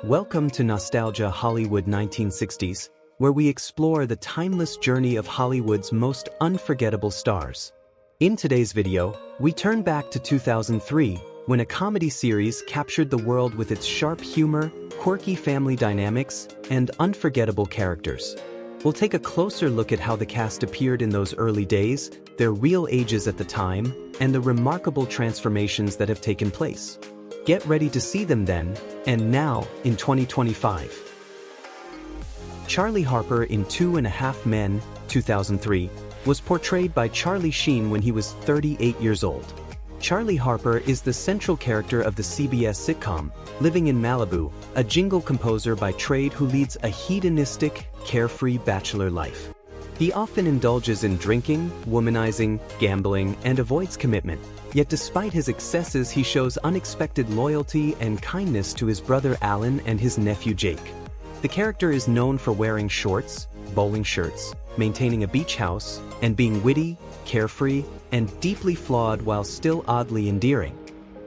Welcome to Nostalgia Hollywood 1960s, where we explore the timeless journey of Hollywood's most unforgettable stars. In today's video, we turn back to 2003, when a comedy series captured the world with its sharp humor, quirky family dynamics, and unforgettable characters. We'll take a closer look at how the cast appeared in those early days, their real ages at the time, and the remarkable transformations that have taken place. Get ready to see them then, and now, in 2025. Charlie Harper in 2.5 Men, 2003, was portrayed by Charlie Sheen when he was 38 years old. Charlie Harper is the central character of the CBS sitcom, Living in Malibu, a jingle composer by trade who leads a hedonistic, carefree bachelor life. He often indulges in drinking, womanizing, gambling, and avoids commitment. Yet despite his excesses, he shows unexpected loyalty and kindness to his brother Alan and his nephew Jake. The character is known for wearing shorts, bowling shirts, maintaining a beach house, and being witty, carefree, and deeply flawed while still oddly endearing.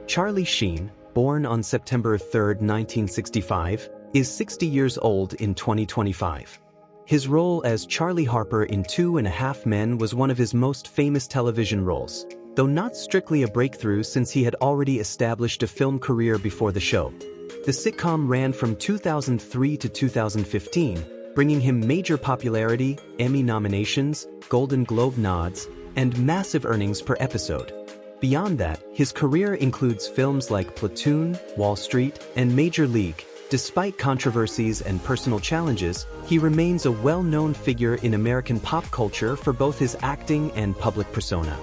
Charlie Sheen, born on September 3, 1965, is 60 years old in 2025. His role as Charlie Harper in 2.5 Men was one of his most famous television roles, though not strictly a breakthrough since he had already established a film career before the show. The sitcom ran from 2003 to 2015, bringing him major popularity, Emmy nominations, Golden Globe nods, and massive earnings per episode. Beyond that, his career includes films like Platoon, Wall Street, and Major League. Despite controversies and personal challenges, he remains a well-known figure in American pop culture for both his acting and public persona.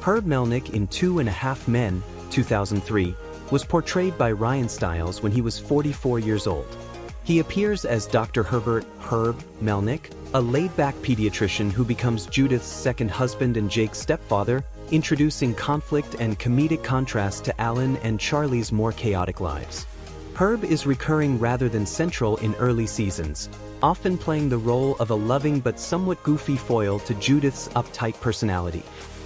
Herb Melnick in 2.5 Men, 2003, was portrayed by Ryan Stiles when he was 44 years old. He appears as Dr. Herbert "Herb" Melnick, a laid-back pediatrician who becomes Judith's second husband and Jake's stepfather, introducing conflict and comedic contrast to Alan and Charlie's more chaotic lives. Herb is recurring rather than central in early seasons, often playing the role of a loving but somewhat goofy foil to Judith's uptight personality.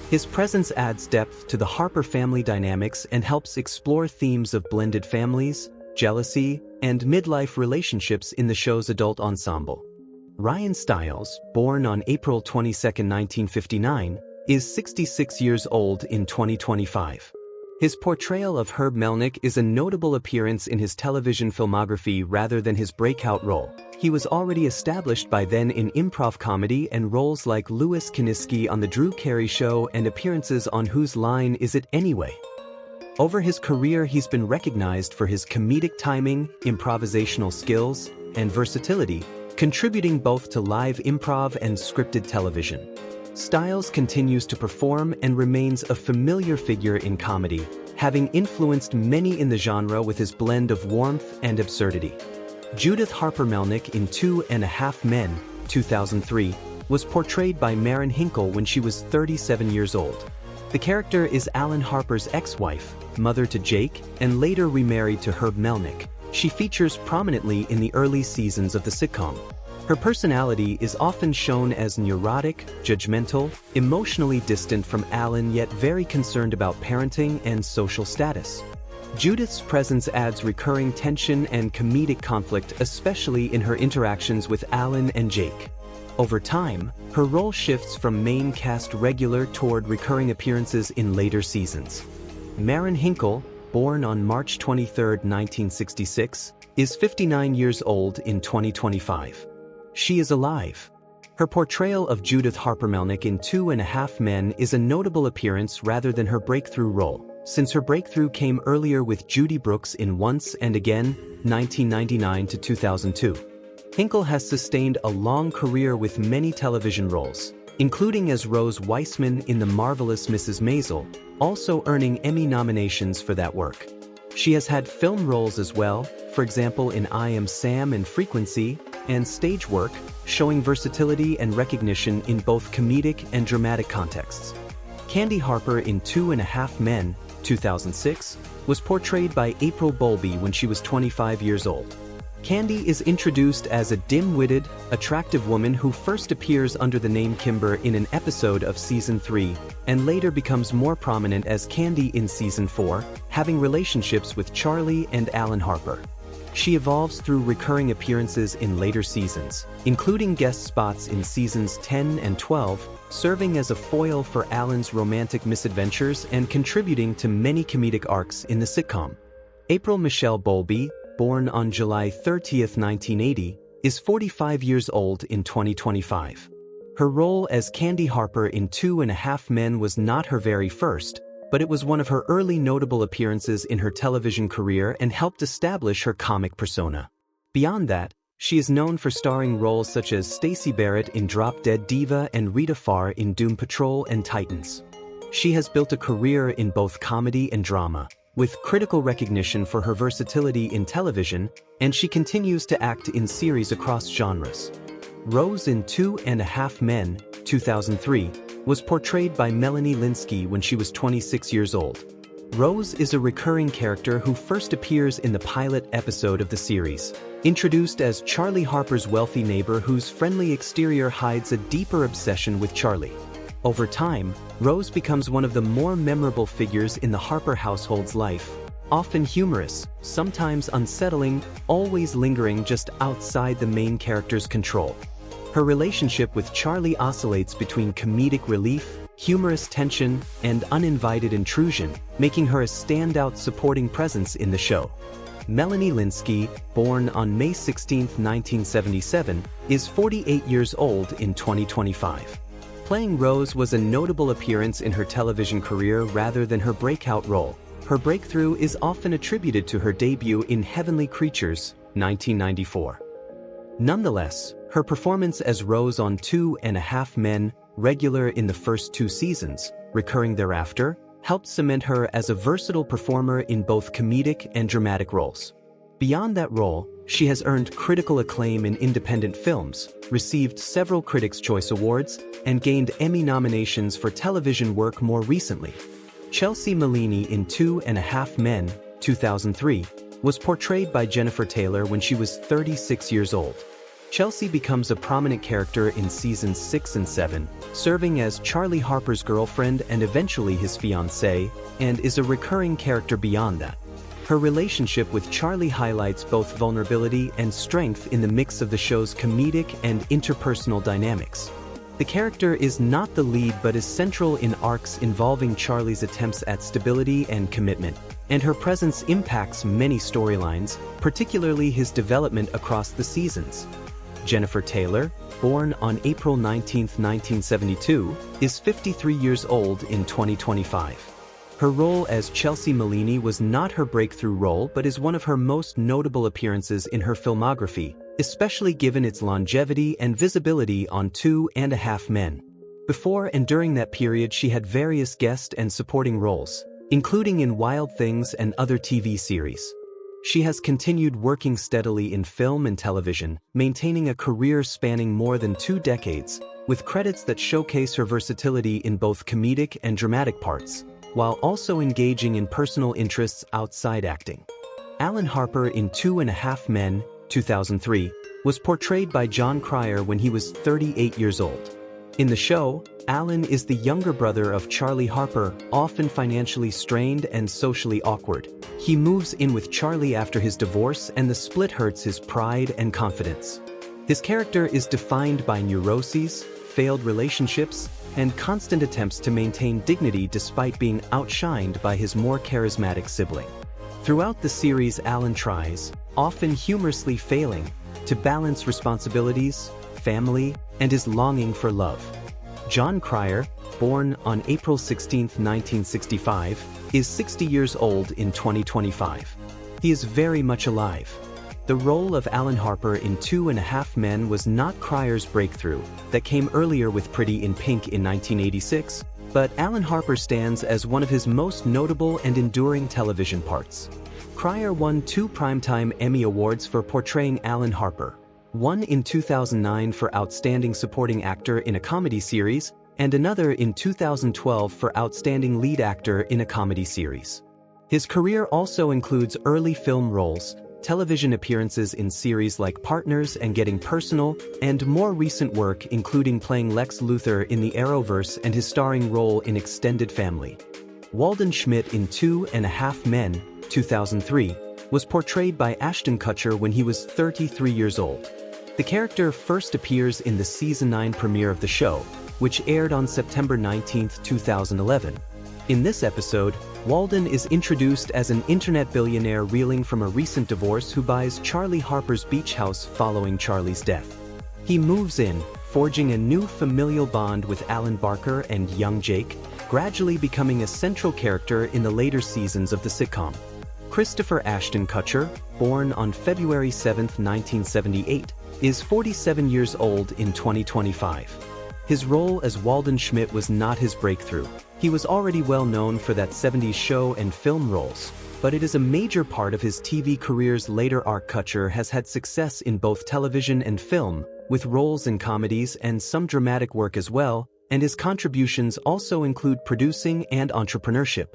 His presence adds depth to the Harper family dynamics and helps explore themes of blended families, jealousy, and midlife relationships in the show's adult ensemble. Ryan Stiles, born on April 22, 1959, is 66 years old in 2025. His portrayal of Herb Melnick is a notable appearance in his television filmography rather than his breakout role. He was already established by then in improv comedy and roles like Louis Kiniski on The Drew Carey Show and appearances on Whose Line Is It Anyway? Over his career, he's been recognized for his comedic timing, improvisational skills, and versatility, contributing both to live improv and scripted television. Stiles continues to perform and remains a familiar figure in comedy, having influenced many in the genre with his blend of warmth and absurdity. Judith Harper Melnick in 2.5 Men, 2003, was portrayed by Maren Hinkle when she was 37 years old. The character is Alan Harper's ex-wife, mother to Jake, and later remarried to Herb Melnick. She features prominently in the early seasons of the sitcom. Her personality is often shown as neurotic, judgmental, emotionally distant from Alan yet very concerned about parenting and social status. Judith's presence adds recurring tension and comedic conflict, especially in her interactions with Alan and Jake. Over time, her role shifts from main cast regular toward recurring appearances in later seasons. Maren Hinkle, born on March 23, 1966, is 59 years old in 2025. She is alive. Her portrayal of Judith Harper Melnick in 2.5 Men is a notable appearance rather than her breakthrough role, since her breakthrough came earlier with Judy Brooks in Once and Again, 1999 to 2002. Hinkle has sustained a long career with many television roles, including as Rose Weissman in The Marvelous Mrs. Maisel, also earning Emmy nominations for that work. She has had film roles as well, for example in I Am Sam and Frequency, and stage work, showing versatility and recognition in both comedic and dramatic contexts. Candy Harper in 2.5 Men, 2006, was portrayed by April Bowlby when she was 25 years old. Candy is introduced as a dim-witted, attractive woman who first appears under the name Kimber in an episode of Season 3, and later becomes more prominent as Candy in Season 4, having relationships with Charlie and Alan Harper. She evolves through recurring appearances in later seasons, including guest spots in seasons 10 and 12, serving as a foil for Alan's romantic misadventures and contributing to many comedic arcs in the sitcom. April Michelle Bowlby, born on July 30, 1980, is 45 years old in 2025. Her role as Candy Harper in 2.5 Men was not her very first, but it was one of her early notable appearances in her television career and helped establish her comic persona. Beyond that, she is known for starring roles such as Stacey Barrett in Drop Dead Diva and Rita Farr in Doom Patrol and Titans. She has built a career in both comedy and drama, with critical recognition for her versatility in television, and she continues to act in series across genres. Rose in 2.5 Men, 2003, was portrayed by Melanie Lynskey when she was 26 years old. Rose is a recurring character who first appears in the pilot episode of the series, introduced as Charlie Harper's wealthy neighbor whose friendly exterior hides a deeper obsession with Charlie. Over time, Rose becomes one of the more memorable figures in the Harper household's life, often humorous, sometimes unsettling, always lingering just outside the main character's control. Her relationship with Charlie oscillates between comedic relief, humorous tension, and uninvited intrusion, making her a standout supporting presence in the show. Melanie Lynskey, born on May 16, 1977, is 48 years old in 2025. Playing Rose was a notable appearance in her television career rather than her breakout role. Her breakthrough is often attributed to her debut in Heavenly Creatures, 1994. Nonetheless, her performance as Rose on 2.5 Men, regular in the first 2 seasons, recurring thereafter, helped cement her as a versatile performer in both comedic and dramatic roles. Beyond that role, she has earned critical acclaim in independent films, received several Critics' Choice Awards, and gained Emmy nominations for television work more recently. Chelsea Malini in 2.5 Men, 2003, was portrayed by Jennifer Taylor when she was 36 years old. Chelsea becomes a prominent character in seasons 6 and 7, serving as Charlie Harper's girlfriend and eventually his fiancée, and is a recurring character beyond that. Her relationship with Charlie highlights both vulnerability and strength in the mix of the show's comedic and interpersonal dynamics. The character is not the lead but is central in arcs involving Charlie's attempts at stability and commitment, and her presence impacts many storylines, particularly his development across the seasons. Jennifer Taylor, born on April 19, 1972, is 53 years old in 2025. Her role as Chelsea Malini was not her breakthrough role but is one of her most notable appearances in her filmography, especially given its longevity and visibility on 2.5 Men. Before and during that period she had various guest and supporting roles, including in Wild Things and other TV series. She has continued working steadily in film and television, maintaining a career spanning more than 2 decades, with credits that showcase her versatility in both comedic and dramatic parts, while also engaging in personal interests outside acting. Alan Harper in 2.5 Men, 2003, was portrayed by John Cryer when he was 38 years old. In the show, Alan is the younger brother of Charlie Harper, often financially strained and socially awkward. He moves in with Charlie after his divorce and the split hurts his pride and confidence. His character is defined by neuroses, failed relationships, and constant attempts to maintain dignity despite being outshined by his more charismatic sibling. Throughout the series, Alan tries, often humorously failing, to balance responsibilities, family, and his longing for love. John Cryer, born on April 16, 1965, is 60 years old in 2025. He is very much alive. The role of Alan Harper in 2.5 Men was not Cryer's breakthrough, that came earlier with Pretty in Pink in 1986, but Alan Harper stands as one of his most notable and enduring television parts. Cryer won 2 Primetime Emmy Awards for portraying Alan Harper, one in 2009 for Outstanding Supporting Actor in a Comedy Series, and another in 2012 for Outstanding Lead Actor in a Comedy Series. His career also includes early film roles, television appearances in series like Partners and Getting Personal, and more recent work including playing Lex Luthor in the Arrowverse and his starring role in Extended Family. Walden Schmidt in 2.5 Men, 2003, was portrayed by Ashton Kutcher when he was 33 years old. The character first appears in the Season 9 premiere of the show, which aired on September 19, 2011. In this episode, Walden is introduced as an internet billionaire reeling from a recent divorce who buys Charlie Harper's beach house following Charlie's death. He moves in, forging a new familial bond with Alan Barker and young Jake, gradually becoming a central character in the later seasons of the sitcom. Christopher Ashton Kutcher, born on February 7, 1978, is 47 years old in 2025. His role as Walden Schmidt was not his breakthrough. He was already well known for that 70s show and film roles, but it is a major part of his TV career's later arc. Kutcher has had success in both television and film, with roles in comedies and some dramatic work as well, and his contributions also include producing and entrepreneurship.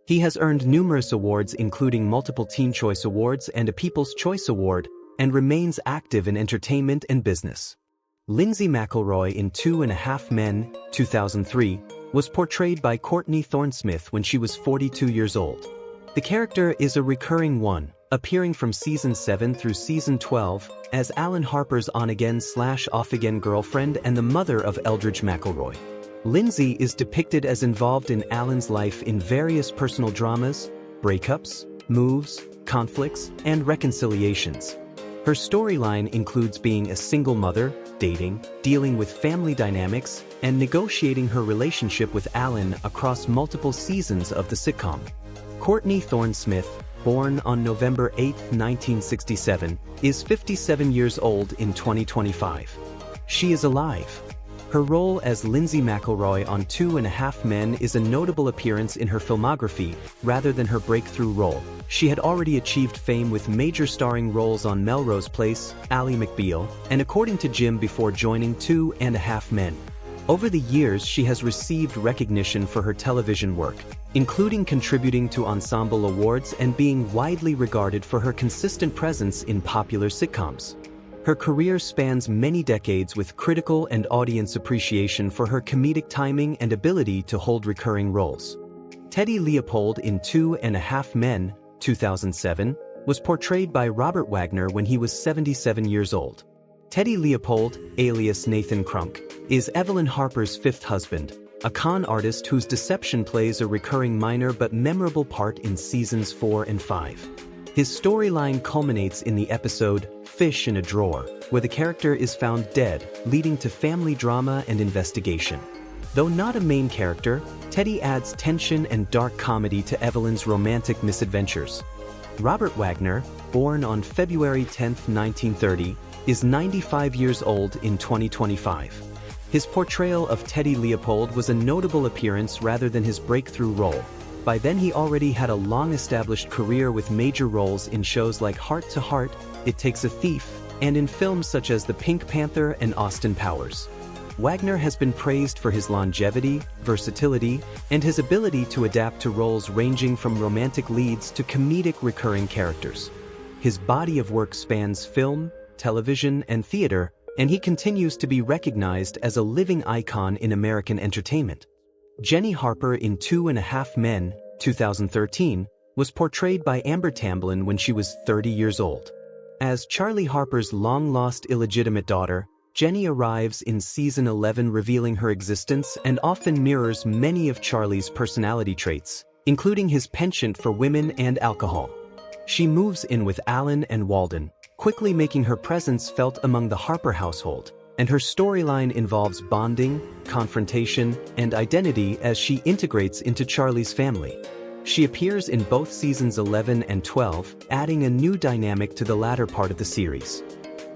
He has earned numerous awards including multiple Teen Choice Awards and a People's Choice Award, and remains active in entertainment and business. Lindsay McElroy in 2.5 Men, 2003, was portrayed by Courtney Thorne-Smith when she was 42 years old. The character is a recurring one, appearing from Season 7 through Season 12, as Alan Harper's on-again/off-again girlfriend and the mother of Eldridge McElroy. Lindsay is depicted as involved in Alan's life in various personal dramas, breakups, moves, conflicts, and reconciliations. Her storyline includes being a single mother, dating, dealing with family dynamics, and negotiating her relationship with Alan across multiple seasons of the sitcom. Courtney Thorne-Smith, born on November 8, 1967, is 57 years old in 2025. She is alive. Her role as Lindsay McElroy on 2.5 Men is a notable appearance in her filmography, rather than her breakthrough role. She had already achieved fame with major starring roles on Melrose Place, Ally McBeal, and According to Jim before joining 2.5 Men. Over the years she has received recognition for her television work, including contributing to ensemble awards and being widely regarded for her consistent presence in popular sitcoms. Her career spans many decades with critical and audience appreciation for her comedic timing and ability to hold recurring roles. Teddy Leopold in 2.5 Men, 2007, was portrayed by Robert Wagner when he was 77 years old. Teddy Leopold, alias Nathan Krunk, is Evelyn Harper's fifth husband, a con artist whose deception plays a recurring minor but memorable part in Seasons 4 and 5. His storyline culminates in the episode Fish in a Drawer, where the character is found dead, leading to family drama and investigation. Though not a main character, Teddy adds tension and dark comedy to Evelyn's romantic misadventures. Robert Wagner, born on February 10, 1930, is 95 years old in 2025. His portrayal of Teddy Leopold was a notable appearance rather than his breakthrough role. By then he already had a long-established career with major roles in shows like Heart to Heart, It Takes a Thief, and in films such as The Pink Panther and Austin Powers. Wagner has been praised for his longevity, versatility, and his ability to adapt to roles ranging from romantic leads to comedic recurring characters. His body of work spans film, television, and theater, and he continues to be recognized as a living icon in American entertainment. Jenny Harper in 2.5 Men, 2013, was portrayed by Amber Tamblyn when she was 30 years old. As Charlie Harper's long-lost illegitimate daughter, Jenny arrives in Season 11 revealing her existence and often mirrors many of Charlie's personality traits, including his penchant for women and alcohol. She moves in with Alan and Walden, quickly making her presence felt among the Harper household, and her storyline involves bonding, confrontation, and identity as she integrates into Charlie's family. She appears in both Seasons 11 and 12, adding a new dynamic to the latter part of the series.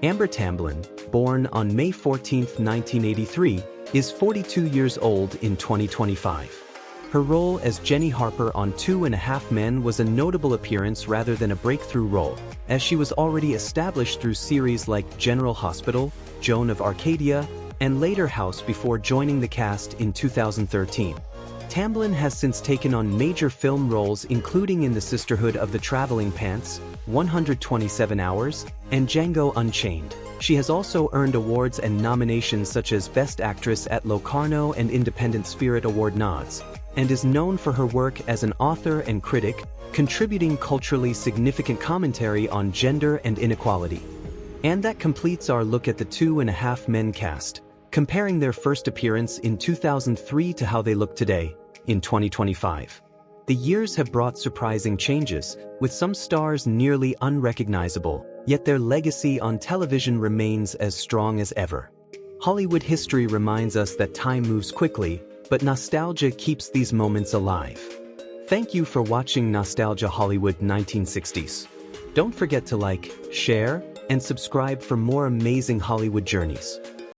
Amber Tamblyn, born on May 14, 1983, is 42 years old in 2025. Her role as Jenny Harper on 2.5 Men was a notable appearance rather than a breakthrough role, as she was already established through series like General Hospital, Joan of Arcadia, and later House before joining the cast in 2013. Tamblyn has since taken on major film roles including in The Sisterhood of the Traveling Pants, 127 Hours, and Django Unchained. She has also earned awards and nominations such as Best Actress at Locarno and Independent Spirit Award nods, and is known for her work as an author and critic, contributing culturally significant commentary on gender and inequality. And that completes our look at the 2.5 Men cast, comparing their first appearance in 2003 to how they look today, in 2025. The years have brought surprising changes, with some stars nearly unrecognizable, yet their legacy on television remains as strong as ever. Hollywood history reminds us that time moves quickly, but nostalgia keeps these moments alive. Thank you for watching Nostalgia Hollywood 1960s. Don't forget to like, share, and subscribe for more amazing Hollywood journeys.